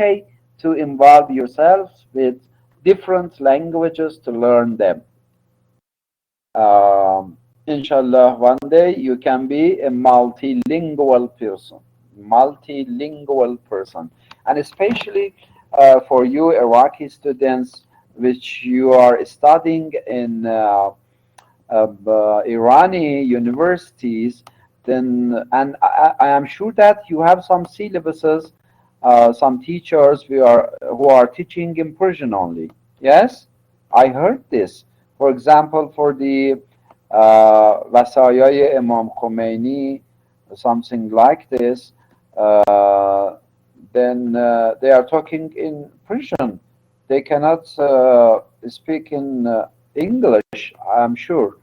okay to involve yourselves with different languages to learn them. Inshallah, one day you can be a multilingual person, and especially for you Iraqi students, which you are studying in Irani universities, then and I am sure that you have some syllabuses, some teachers who are teaching in Persian only. Yes, I heard this. For example, for the Wasayai Imam Khomeini, something like this, uh, then they are talking in Persian. They cannot speak in English, I'm sure.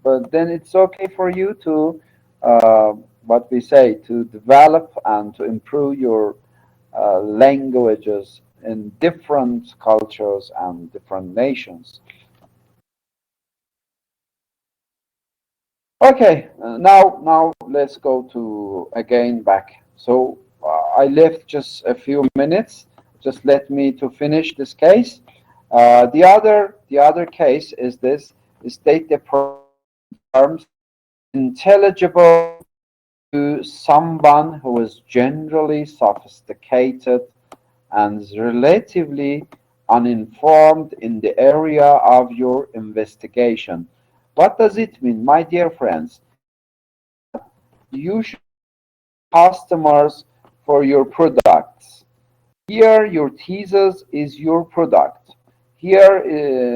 But then it's okay for you to, what we say, to develop and to improve your languages in different cultures and different nations. Okay, now let's go to again back. So I left just a few minutes. Just let me to finish this case. The other case is this: state the problem in terms intelligible to someone who is generally sophisticated and relatively uninformed in the area of your investigation. What does it mean, my dear friends? It means that you should customers for your products. Here, your thesis is your product. Here,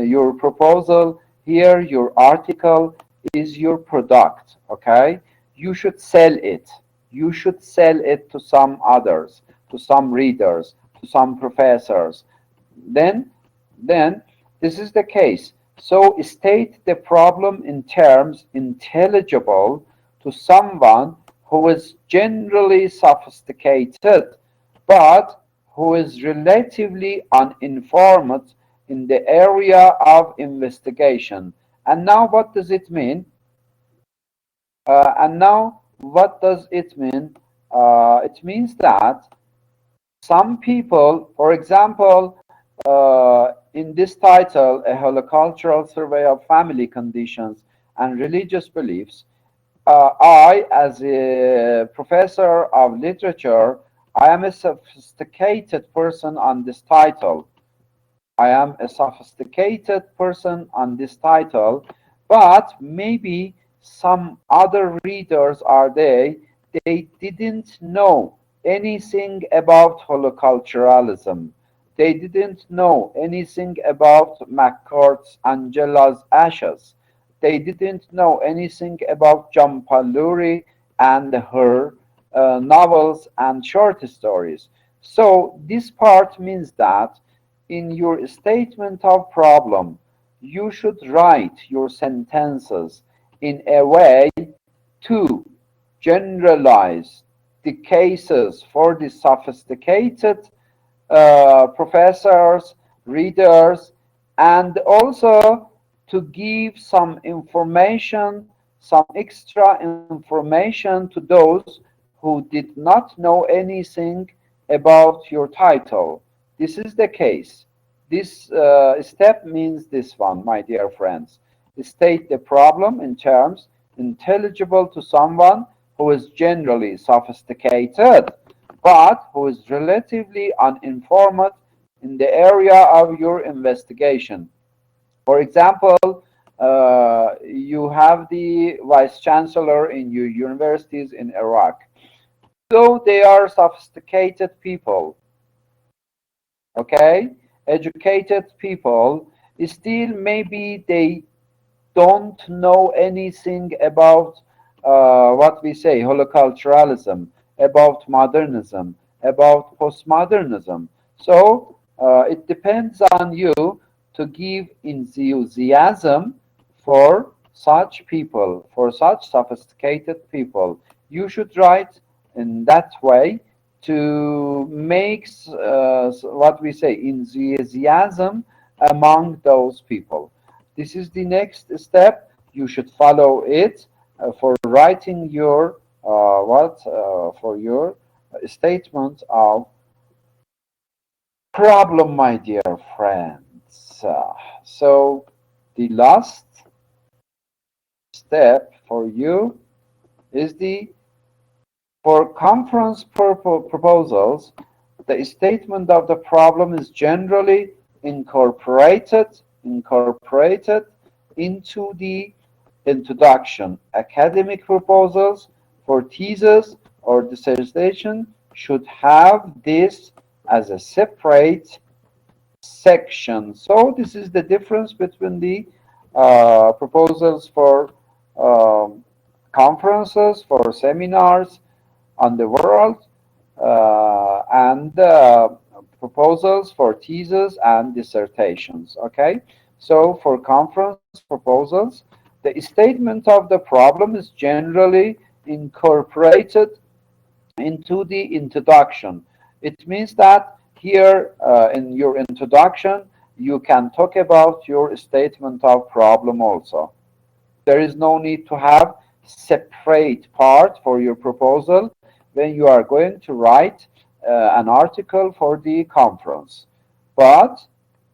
your proposal. Here, your article is your product. Okay? You should sell it. You should sell it to some others, to some readers, to some professors. Then, then this is the case. So state the problem in terms intelligible to someone who is generally sophisticated, but who is relatively uninformed in the area of investigation. And now, what does it mean? And now, what does it mean? It means that some people, for example, in this title, A Holocultural Survey of Family Conditions and Religious Beliefs, I, as a professor of literature, I am a sophisticated person on this title. I am a sophisticated person on this title, but maybe some other readers are they didn't know anything about holoculturalism. They didn't know anything about McCart's Angela's Ashes. They didn't know anything about Jampaluri and her novels and short stories. So this part means that in your statement of problem, you should write your sentences in a way to generalize the cases for the sophisticated professors, readers, and also to give some information, some extra information to those who did not know anything about your title. This is the case. This step means this one, my dear friends. State the problem in terms intelligible to someone who is generally sophisticated, but who is relatively uninformed in the area of your investigation. For example, you have the vice chancellor in your universities in Iraq. So they are sophisticated people, okay, educated people. Still, maybe they don't know anything about what we say holoculturalism, about modernism, about postmodernism. So it depends on you to give enthusiasm for such people, for such sophisticated people. You should write in that way to make what we say enthusiasm among those people. This is the next step. You should follow it for writing your what for your statement of problem, my dear friends. So the last step for you is the for conference proposals, the statement of the problem is generally incorporated into the introduction. Academic proposals for thesis or dissertation should have this as a separate section. So this is the difference between the proposals for conferences, for seminars on the world, and proposals for theses and dissertations. Okay, so for conference proposals, the statement of the problem is generally incorporated into the introduction. It means that here in your introduction, you can talk about your statement of problem also. There is no need to have separate part for your proposal when you are going to write an article for the conference. But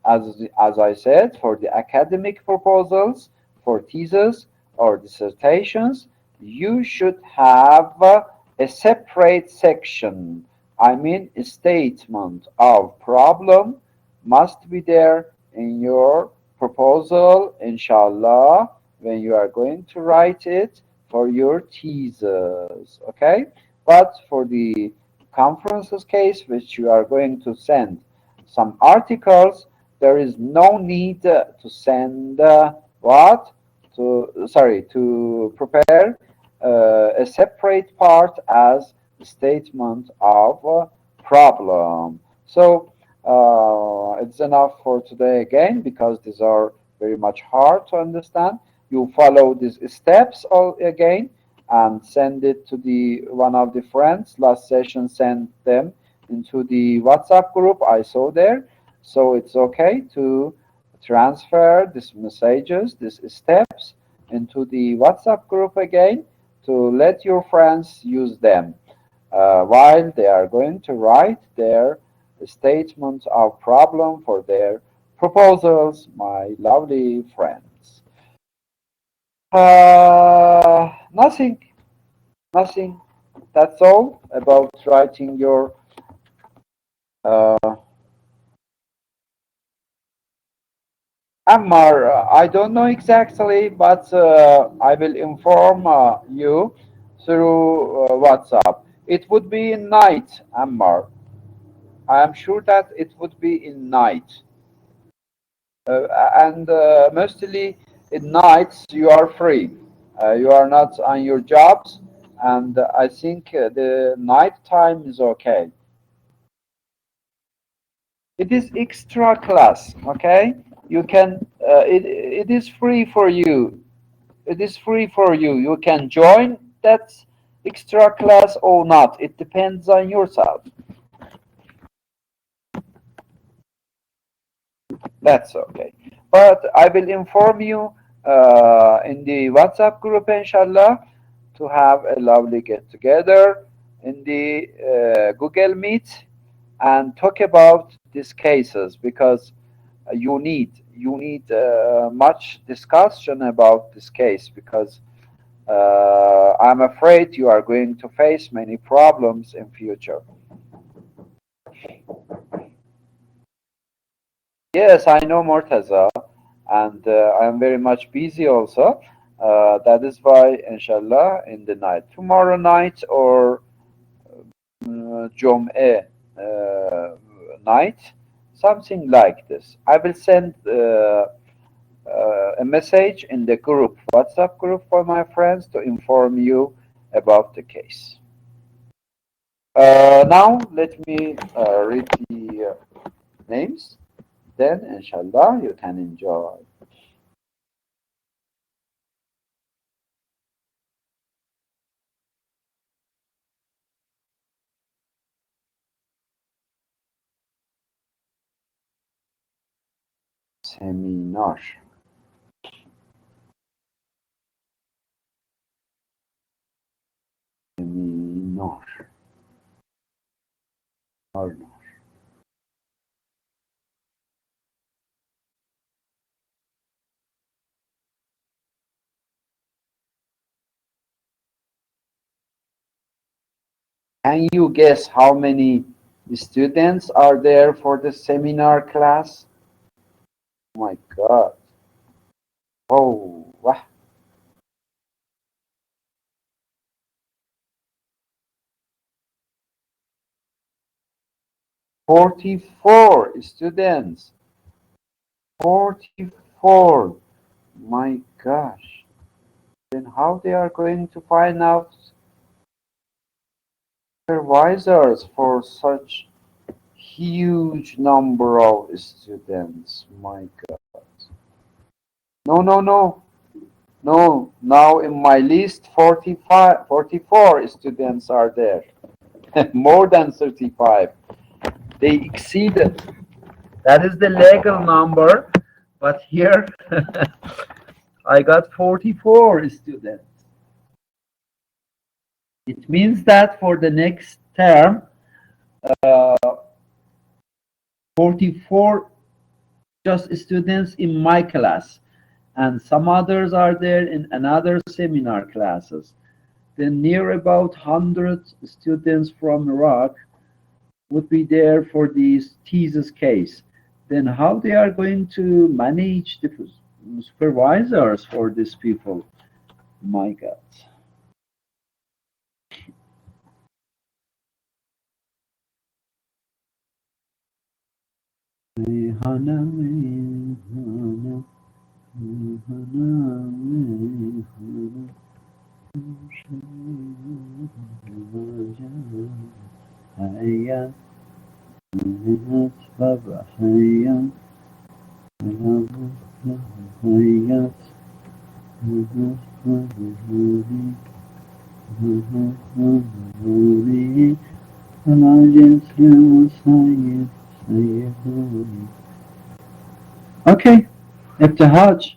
as I said, for the academic proposals, for theses or dissertations, you should have a separate section. I mean, a statement of problem must be there in your proposal, inshallah, when you are going to write it for your thesis. Okay? But for the conferences case, which you are going to send some articles, there is no need to send what? To prepare a separate part as a statement of problem. So it's enough for today again because these are very much hard to understand. You follow these steps all again and send it to the one of the friends. Last session sent them into the WhatsApp group I saw there. So it's okay to transfer these messages, these steps into the WhatsApp group again to let your friends use them while they are going to write their statements of problem for their proposals, my lovely friends. Nothing, nothing. That's all about writing your uh, Ammar. I don't know exactly, but I will inform you through WhatsApp. It would be in night, Ammar. I am sure that it would be in night. And mostly in nights you are free. You are not on your jobs, and I think the night time is okay. It is extra class, okay? You can. It is free for you. It is free for you. You can join that extra class or not. It depends on yourself. That's okay. But I will inform you in the WhatsApp group, inshallah, to have a lovely get together in the Google Meet and talk about these cases because you need much discussion about this case because I'm afraid you are going to face many problems in future. Yes, I know Mortaza, and I am very much busy also. That is why, inshallah, in the night, tomorrow night or Jum'eh night, something like this. I will send a message in the group, WhatsApp group for my friends to inform you about the case. Now, let me read the names. Then, inshallah, you can enjoy. Seminar. Seminar. Can you guess how many students are there for the seminar class? Oh my God. Oh, wow. 44 students. 44. My gosh. Then how they are going to find out supervisors for such huge number of students? My God. No, no, no. No, now in my list, 45, 44 students are there. More than 35. They exceeded. That is the legal number. But here, I got 44 students. It means that for the next term, uh, 44 just students in my class, and some others are there in another seminar classes. Then near about 100 students from Iraq would be there for this thesis case. Then how they are going to manage the supervisors for these people? My God. Okay, Ibtihaj.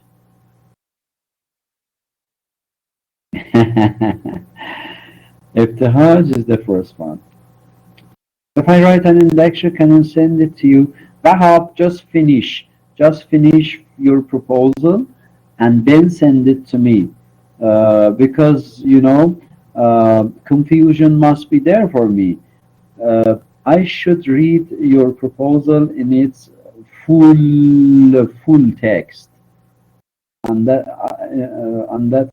Ibtihaj is the first one. If I write an lecture, can I send it to you? Rahab, just finish. Just finish your proposal and then send it to me. Because, confusion must be there for me. I should read your proposal in its full text. And that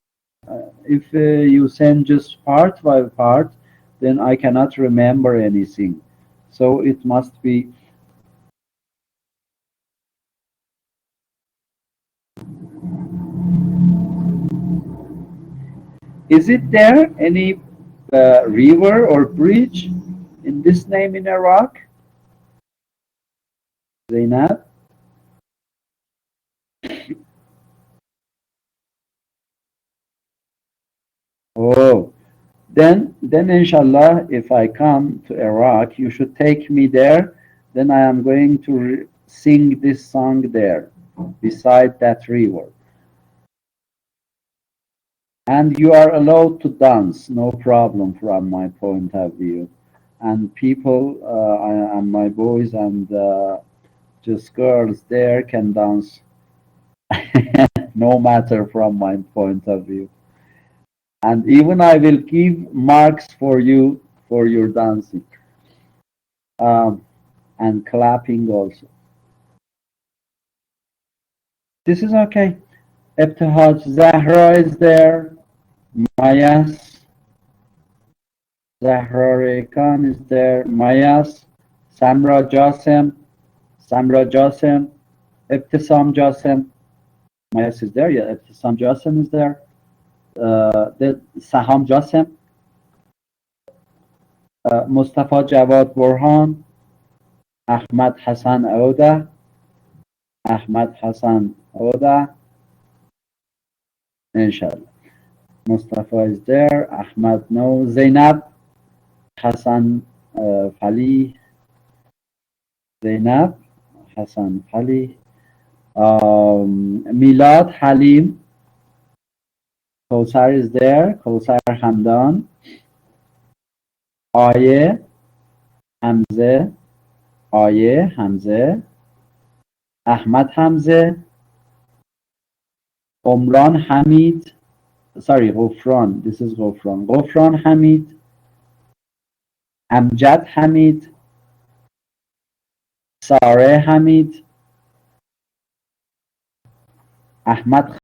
if you send just part by part, then I cannot remember anything. So it must be. Is it there any river or bridge in this name in Iraq? Zainab? Oh, then inshallah, if I come to Iraq, you should take me there. Then I am going to sing this song there, beside that river. And you are allowed to dance, no problem from my point of view. And people, and my boys and just girls there can dance, no matter from my point of view. And even I will give marks for you for your dancing, and clapping also. This is okay. Ibtihaj Zahra is there. Mayas, Zahra Rekan is there. Mayas, Samra Jasem, Samra Jasem, Ibtisam Jasem. Mayas is there. Yeah, Ibtisam Jasem is there. The Saham Jasem, Mustafa Jawad Burhan, Ahmad Hassan Oda, Ahmad Hassan Oda, inshallah. Mustafa is there. Ahmad no. Zainab, Hassan Fali, Zainab, Hassan Fali, Milad Halim, Kausar is there. Kausar Hamdan, Aye, Hamze, Aye, Hamze, Ahmad Hamze, Omran Hamid, sorry, Ghufran, this is Ghufran. Ghufran Hamid, امجد حمید، ساره حمید، احمد